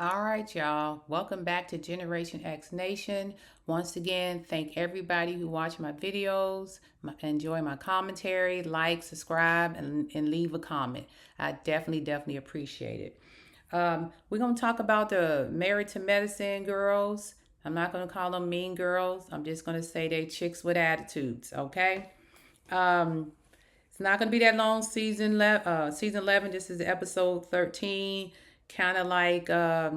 All right, y'all. Welcome back to Generation X Nation. Once again, thank everybody who watch my videos, enjoy my commentary, like, subscribe, and leave a comment. I definitely appreciate it. We're going to talk about the Married to Medicine girls. I'm not going to call them mean girls. I'm just going to say they chicks with attitudes, okay? Um, it's not going to be that long. Season 11. This is episode 13. Kind of like uh,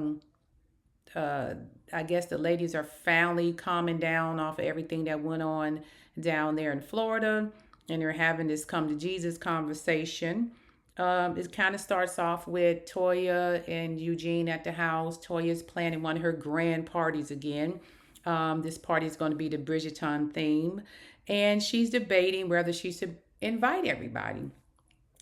I guess the ladies are finally calming down off of everything that went on down there in Florida, and they're having this come to Jesus conversation. It kind of starts off with Toya and Eugene at the house. Toya's planning one of her grand parties again. This party is going to be the Bridgerton theme, and she's debating whether she should invite everybody.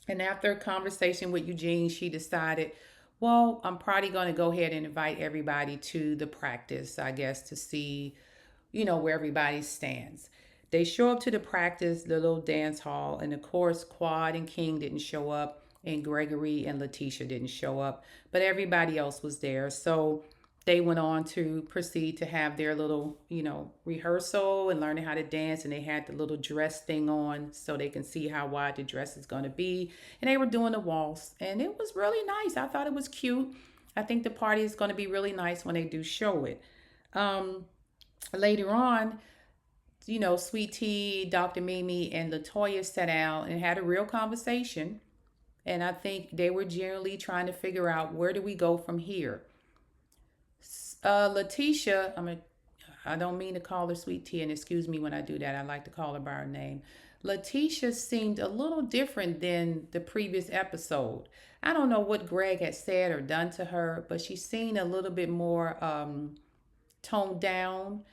And after a conversation with Eugene, she decided, well, I'm probably going to go ahead and invite everybody to the practice, I guess, to see, where everybody stands. They show up to the practice, the little dance hall, and of course, Quad and King didn't show up, and Gregory and Lateasha didn't show up, but everybody else was there. So they went on to proceed to have their little, rehearsal and learning how to dance. And they had the little dress thing on so they can see how wide the dress is going to be. And they were doing the waltz, and it was really nice. I thought it was cute. I think the party is going to be really nice when they do show it. Um, Later on, Sweet Tea, Dr. Mimi, and Latoya sat down and had a real conversation. And I think they were generally trying to figure out, where do we go from here? Lateasha, I don't mean to call her Sweet Tea, and excuse me when I do that. I like to call her by her name. Lateasha seemed a little different than the previous episode. I don't know what Greg had said or done to her, but she seemed a little bit more toned down.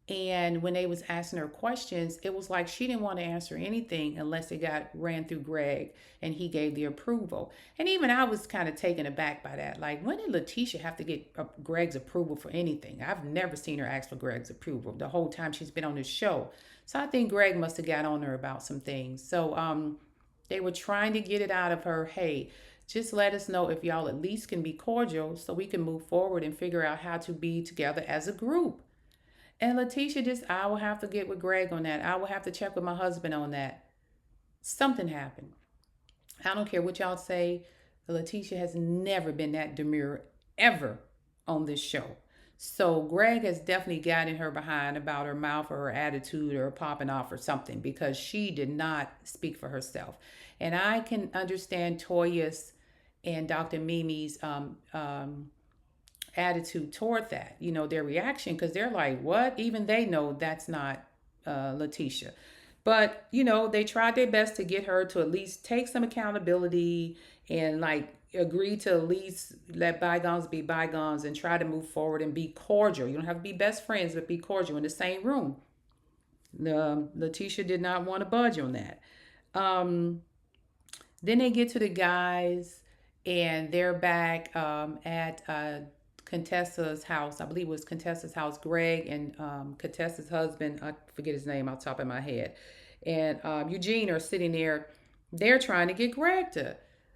And when they was asking her questions, it was like she didn't want to answer anything unless it got ran through Greg and he gave the approval. And even I was kind of taken aback by that. Like, when did Lateasha have to get Greg's approval for anything? I've never seen her ask for Greg's approval the whole time she's been on this show. So I think Greg must have got on her about some things. So they were trying to get it out of her. Hey, just let us know if y'all at least can be cordial so we can move forward and figure out how to be together as a group. And Lateasha just, I will have to get with Greg on that. I will have to check with my husband on that. Something happened. I don't care what y'all say. Lateasha has never been that demure ever on this show. So Greg has definitely gotten her behind about her mouth or her attitude or popping off or something, because she did not speak for herself. And I can understand Toya's and Dr. Mimi's attitude toward that, their reaction, because they're like, what? Even they know that's not Lateasha. But, they tried their best to get her to at least take some accountability and like agree to at least let bygones be bygones and try to move forward and be cordial. You don't have to be best friends, but be cordial in the same room. Lateasha did not want to budge on that. Um, then they get to the guys, and they're back at Contessa's house. I believe it was Contessa's house. Greg and Contessa's husband, I forget his name off the top of my head, and Eugene are sitting there. They're trying to get Greg to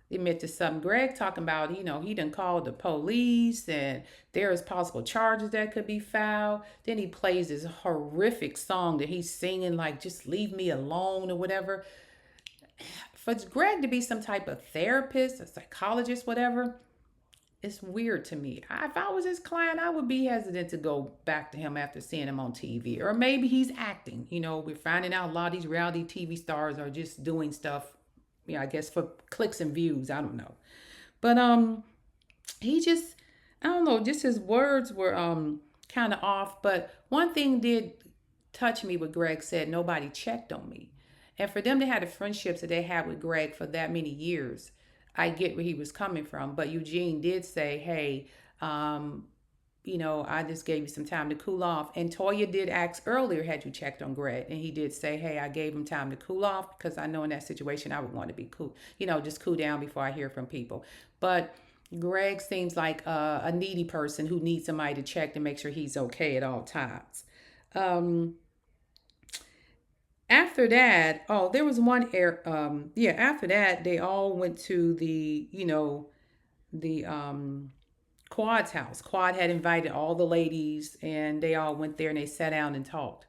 admit to something. Greg talking about, he done called the police and there is possible charges that could be filed. Then he plays this horrific song that he's singing, like, just leave me alone or whatever. For Greg to be some type of therapist, a psychologist, whatever, it's weird to me. If I was his client, I would be hesitant to go back to him after seeing him on TV. Or maybe he's acting. We're finding out a lot of these reality TV stars are just doing stuff, I guess for clicks and views. I don't know. But he just, I don't know, just his words were kind of off. But one thing did touch me, what Greg said: nobody checked on me. And for them to have the friendships that they had with Greg for that many years, I get where he was coming from. But Eugene did say, hey, I just gave you some time to cool off. And Toya did ask earlier, had you checked on Greg? And he did say, hey, I gave him time to cool off because I know in that situation I would want to be cool, just cool down before I hear from people. But Greg seems like a needy person who needs somebody to check to make sure he's okay at all times. Um, After that, oh, there was one air. After that, they all went to the Quad's house. Quad had invited all the ladies, and they all went there and they sat down and talked.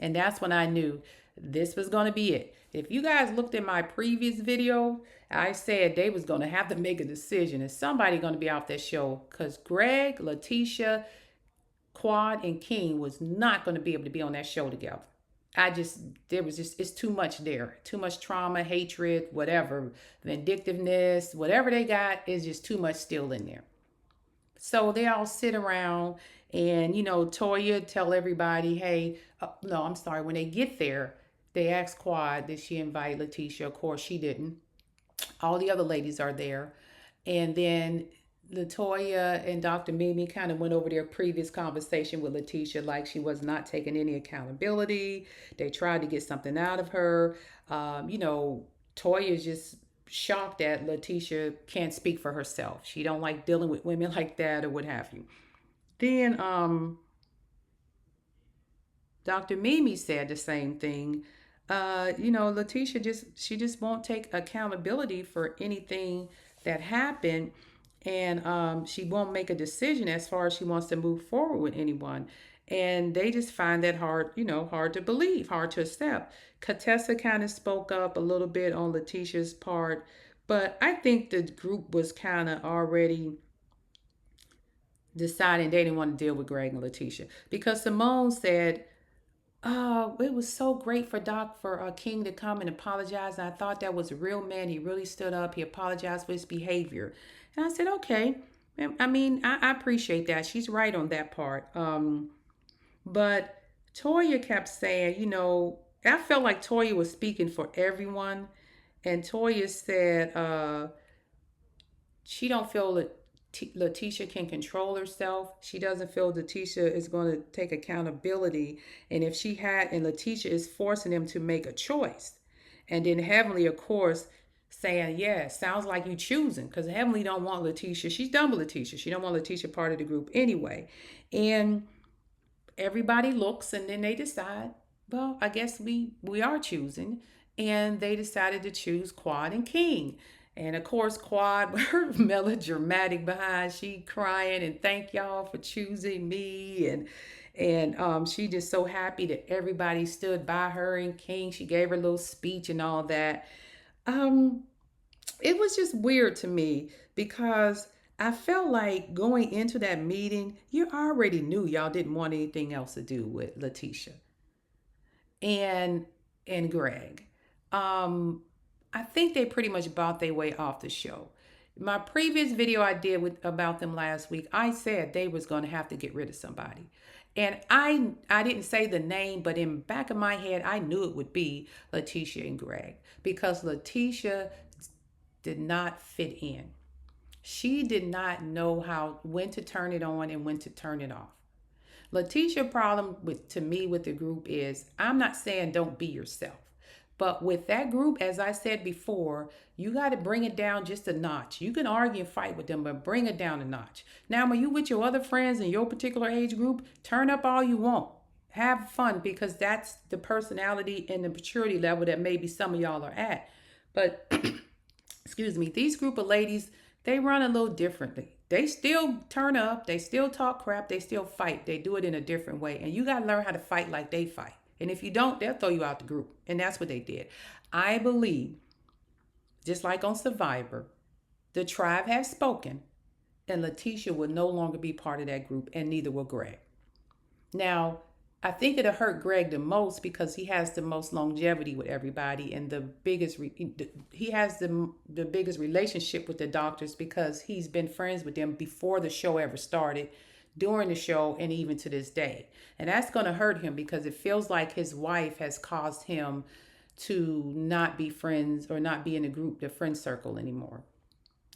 And that's when I knew this was going to be it. If you guys looked at my previous video, I said they was going to have to make a decision. Is somebody going to be off that show? Because Greg, Lateasha, Quad, and King was not going to be able to be on that show together. There was just, it's too much there. Too much trauma, hatred, whatever, vindictiveness, whatever they got is just too much still in there. So they all sit around and, Toya tell everybody, hey, no, I'm sorry. When they get there, they ask Quad, did she invite Lateasha? Of course, she didn't. All the other ladies are there. And then Latoya and Dr. Mimi kind of went over their previous conversation with Lateasha, like she was not taking any accountability. They tried to get something out of her. Toya is just shocked that Lateasha can't speak for herself. She don't like dealing with women like that or what have you. Then Dr. Mimi said the same thing. Lateasha just won't take accountability for anything that happened, and she won't make a decision as far as she wants to move forward with anyone. And they just find that hard to believe, hard to accept. Contessa kind of spoke up a little bit on Lateasha's part, but I think the group was kind of already deciding they didn't want to deal with Greg and Lateasha because Simone said, "Oh, it was so great for King to come and apologize. And I thought that was a real man. He really stood up. He apologized for his behavior." And I said, "Okay. I mean, I appreciate that. She's right on that part." But Toya kept saying, I felt like Toya was speaking for everyone, and Toya said, she don't feel that Lateasha can control herself. She doesn't feel Lateasha is going to take accountability. And if she had, and Lateasha is forcing them to make a choice. And then Heavenly, of course, saying, yeah, sounds like you choosing. Because Heavenly don't want Lateasha. She's done with Lateasha. She don't want Lateasha part of the group anyway. And everybody looks and then they decide, well, I guess we are choosing. And they decided to choose Quad and King. And of course, Quad, her melodramatic behind, she crying and thank y'all for choosing me. And she just so happy that everybody stood by her and King. She gave her little speech and all that. It was just weird to me because I felt like going into that meeting, you already knew y'all didn't want anything else to do with Lateasha and Greg. I think they pretty much bought their way off the show. My previous video I did about them last week, I said they was going to have to get rid of somebody. And I didn't say the name, but in the back of my head, I knew it would be Lateasha and Greg because Lateasha did not fit in. She did not know when to turn it on and when to turn it off. Lateasha's problem to me with the group is, I'm not saying don't be yourself. But with that group, as I said before, you got to bring it down just a notch. You can argue and fight with them, but bring it down a notch. Now, when you with your other friends in your particular age group, turn up all you want. Have fun because that's the personality and the maturity level that maybe some of y'all are at. But, excuse me, these group of ladies, they run a little differently. They still turn up. They still talk crap. They still fight. They do it in a different way. And you got to learn how to fight like they fight. And if you don't, they'll throw you out the group. And that's what they did. I believe, just like on Survivor, the tribe has spoken and Lateasha will no longer be part of that group and neither will Greg. Now, I think it'll hurt Greg the most because he has the most longevity with everybody and he has the biggest relationship with the doctors because he's been friends with them before the show ever started, during the show, and even to this day. And that's going to hurt him because it feels like his wife has caused him to not be friends or not be in the friend circle anymore.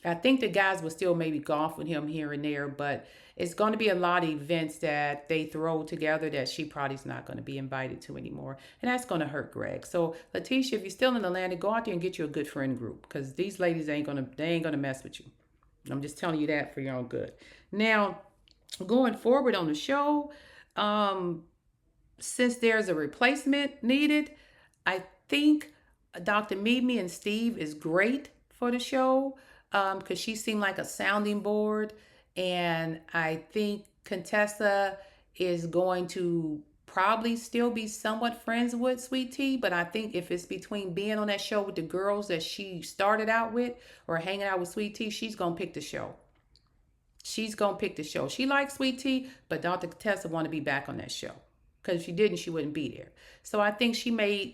I think the guys will still maybe golf with him here and there, but it's going to be a lot of events that they throw together that she probably's not going to be invited to anymore. And that's going to hurt Greg. So Lateasha, if you're still in Atlanta, go out there and get you a good friend group because these ladies ain't going to mess with you. I'm just telling you that for your own good. Now, going forward on the show, since there's a replacement needed, I think Dr. Mimi and Steve is great for the show because she seemed like a sounding board. And I think Contessa is going to probably still be somewhat friends with Sweet Tea, but I think if it's between being on that show with the girls that she started out with or hanging out with Sweet Tea, she's gonna pick the show. She's gonna pick the show. She likes Sweet Tea, but Dr. Contessa want to be back on that show. Because if she didn't, she wouldn't be there. So I think she may,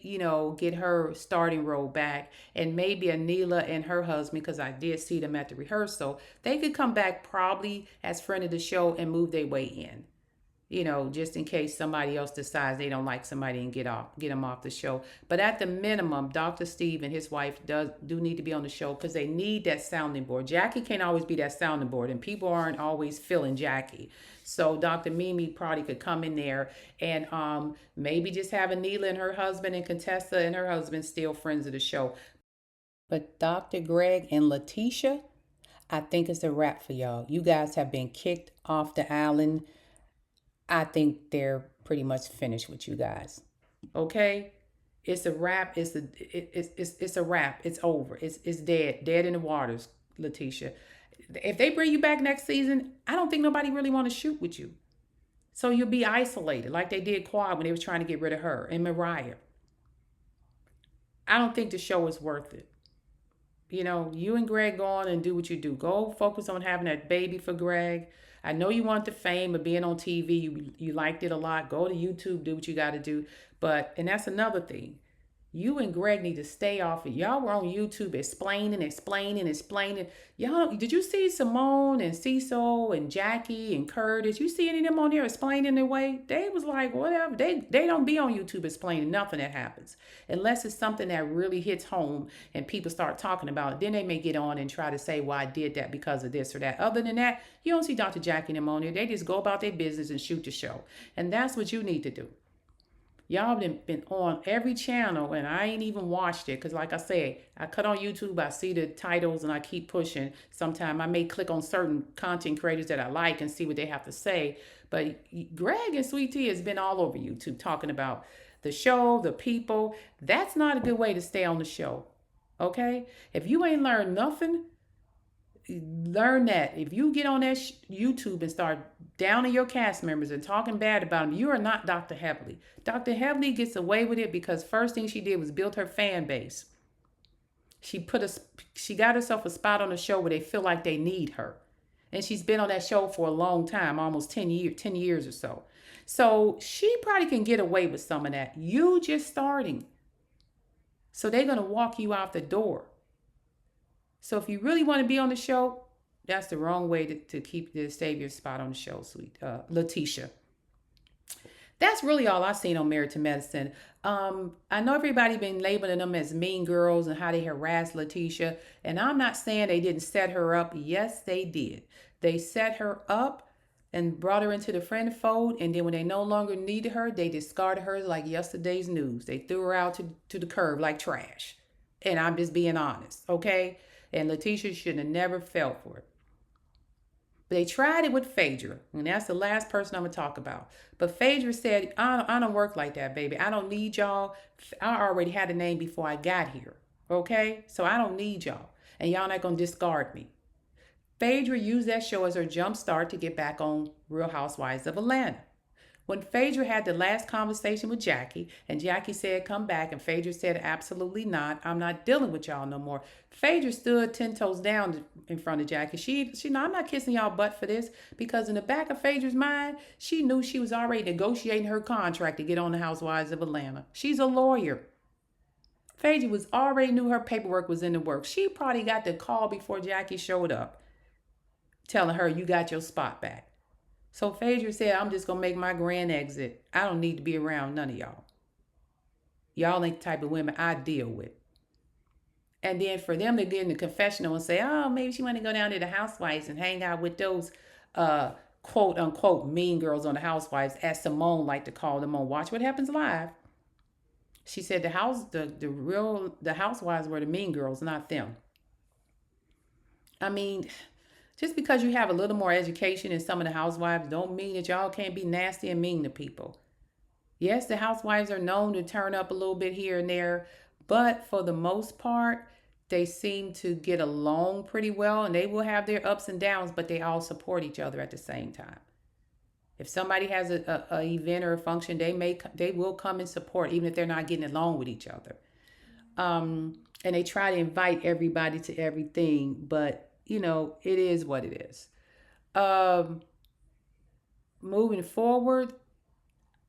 get her starting role back, and maybe Anila and her husband, because I did see them at the rehearsal, they could come back probably as friend of the show and move their way in, just in case somebody else decides they don't like somebody and get them off the show. But at the minimum, Dr. Steve and his wife do need to be on the show because they need that sounding board. Jackie can't always be that sounding board, and people aren't always feeling Jackie. So Dr. Mimi probably could come in there and maybe just have Anila and her husband and Contessa and her husband still friends of the show. But Dr. Greg and Lateasha, I think it's a wrap for y'all. You guys have been kicked off the island. I think they're pretty much finished with you guys. Okay? It's a wrap. It's a wrap. It's over. It's dead in the waters, Lateasha. If they bring you back next season, I don't think nobody really want to shoot with you. So you'll be isolated like they did Quad when they was trying to get rid of her and Mariah. I don't think the show is worth it. You and Greg go on and do what you do. Go focus on having that baby for Greg. I know you want the fame of being on TV. You liked it a lot. Go to YouTube, do what you got to do. And that's another thing. You and Greg need to stay off it. Y'all were on YouTube explaining. Y'all, did you see Simone and Cecil and Jackie and Kurt? Did you see any of them on there explaining their way? They was like, whatever. They don't be on YouTube explaining nothing that happens. Unless it's something that really hits home and people start talking about it. Then they may get on and try to say, well, I did that because of this or that. Other than that, you don't see Dr. Jackie and them on there. They just go about their business and shoot the show. And that's what you need to do. Y'all been on every channel and I ain't even watched it because like I said, I cut on YouTube, I see the titles and I keep pushing. Sometimes I may click on certain content creators that I like and see what they have to say. But Greg and Sweet Tea has been all over YouTube talking about the show, the people. That's not a good way to stay on the show. Okay? If you ain't learned nothing, learn that if you get on that YouTube and start downing your cast members and talking bad about them, you are not Dr. Heavily. Dr. Heavily gets away with it because first thing she did was build her fan base. She got herself a spot on the show where they feel like they need her. And she's been on that show for a long time, almost 10 years or so. So she probably can get away with some of that. You just starting. So they're going to walk you out the door. So if you really want to be on the show, that's the wrong way to save your spot on the show, sweet Lateasha. That's really all I've seen on Married to Medicine. I know everybody been labeling them as mean girls and how they harassed Lateasha. And I'm not saying they didn't set her up. Yes, they did. They set her up and brought her into the friend fold. And then when they no longer needed her, they discarded her like yesterday's news. They threw her out to the curb like trash. And I'm just being honest, okay? And Lateasha should have never fell for it. But they tried it with Phaedra, and that's the last person I'm going to talk about. But Phaedra said, I don't work like that, baby. I don't need y'all. I already had a name before I got here, okay? So I don't need y'all, and y'all not going to discard me. Phaedra used that show as her jump start to get back on Real Housewives of Atlanta. When Phaedra had the last conversation with Jackie, and Jackie said, come back, and Phaedra said, absolutely not. I'm not dealing with y'all no more. Phaedra stood 10 toes down in front of Jackie. She I'm not kissing y'all butt for this, because in the back of Phaedra's mind, she knew she was already negotiating her contract to get on the Housewives of Atlanta. She's a lawyer. Phaedra already knew her paperwork was in the works. She probably got the call before Jackie showed up, telling her, you got your spot back. So Phaedra said, I'm just going to make my grand exit. I don't need to be around none of y'all. Y'all ain't the type of women I deal with. And then for them to get in the confessional and say, oh, maybe she want to go down to the Housewives and hang out with those quote unquote mean girls on the Housewives, as Simone liked to call them on Watch What Happens Live. She said the Housewives were the mean girls, not them. I mean, just because you have a little more education than some of the housewives don't mean that y'all can't be nasty and mean to people. Yes, the housewives are known to turn up a little bit here and there, but for the most part, they seem to get along pretty well, and they will have their ups and downs, but they all support each other at the same time. If somebody has a event or a function, they will come and support, even if they're not getting along with each other. And they try to invite everybody to everything, but it is what it is. Um, Moving forward,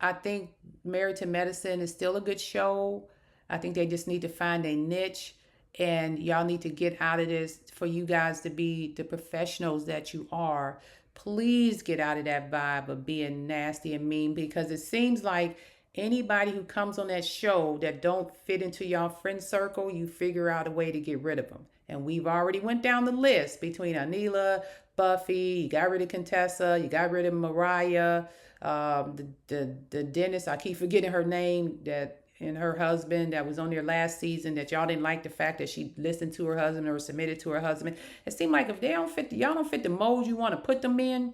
I think Married to Medicine is still a good show. I think they just need to find a niche, and y'all need to get out of this for you guys to be the professionals that you are. Please get out of that vibe of being nasty and mean, because it seems like anybody who comes on that show that don't fit into y'all friend circle, you figure out a way to get rid of them. And we've already went down the list between Anila, Buffy, you got rid of Contessa, you got rid of Mariah, the dentist, I keep forgetting her name, that and her husband that was on there last season, that y'all didn't like the fact that she listened to her husband or submitted to her husband. It seemed like if they don't fit, y'all don't fit the mold you want to put them in,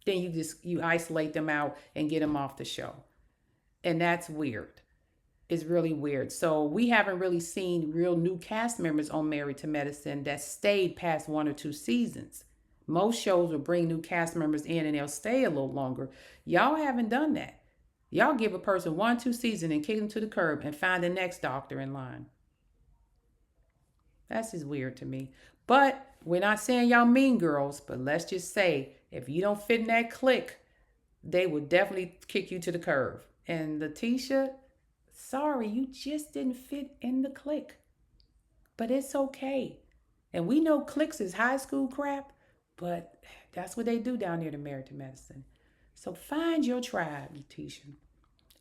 then you isolate them out and get them off the show, and that's weird. It's really weird. So we haven't really seen real new cast members on Married to Medicine that stayed past 1 or 2 seasons. Most shows will bring new cast members in and they'll stay a little longer. Y'all haven't done that. Y'all give a person 1 or 2 seasons and kick them to the curb and find the next doctor in line. That's just weird to me. But we're not saying y'all mean girls, but let's just say if you don't fit in that clique, they will definitely kick you to the curb. And Lateasha, sorry, you just didn't fit in the clique. But it's okay. And we know cliques is high school crap, but that's what they do down there to Married to Medicine. So find your tribe, Lateasha,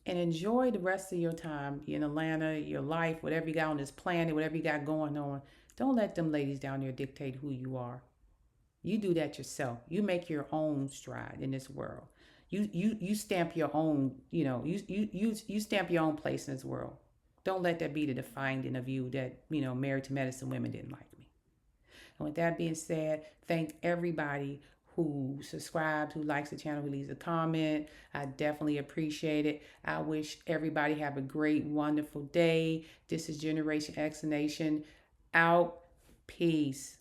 and enjoy the rest of your time in Atlanta, your life, whatever you got on this planet, whatever you got going on. Don't let them ladies down there dictate who you are. You do that yourself. You make your own stride in this world. You stamp your own, you stamp your own place in this world. Don't let that be the defining of you that, Married to Medicine women didn't like me. And with that being said, thank everybody who subscribes, who likes the channel, who leaves a comment. I definitely appreciate it. I wish everybody have a great, wonderful day. This is Generation X Nation. Out. Peace.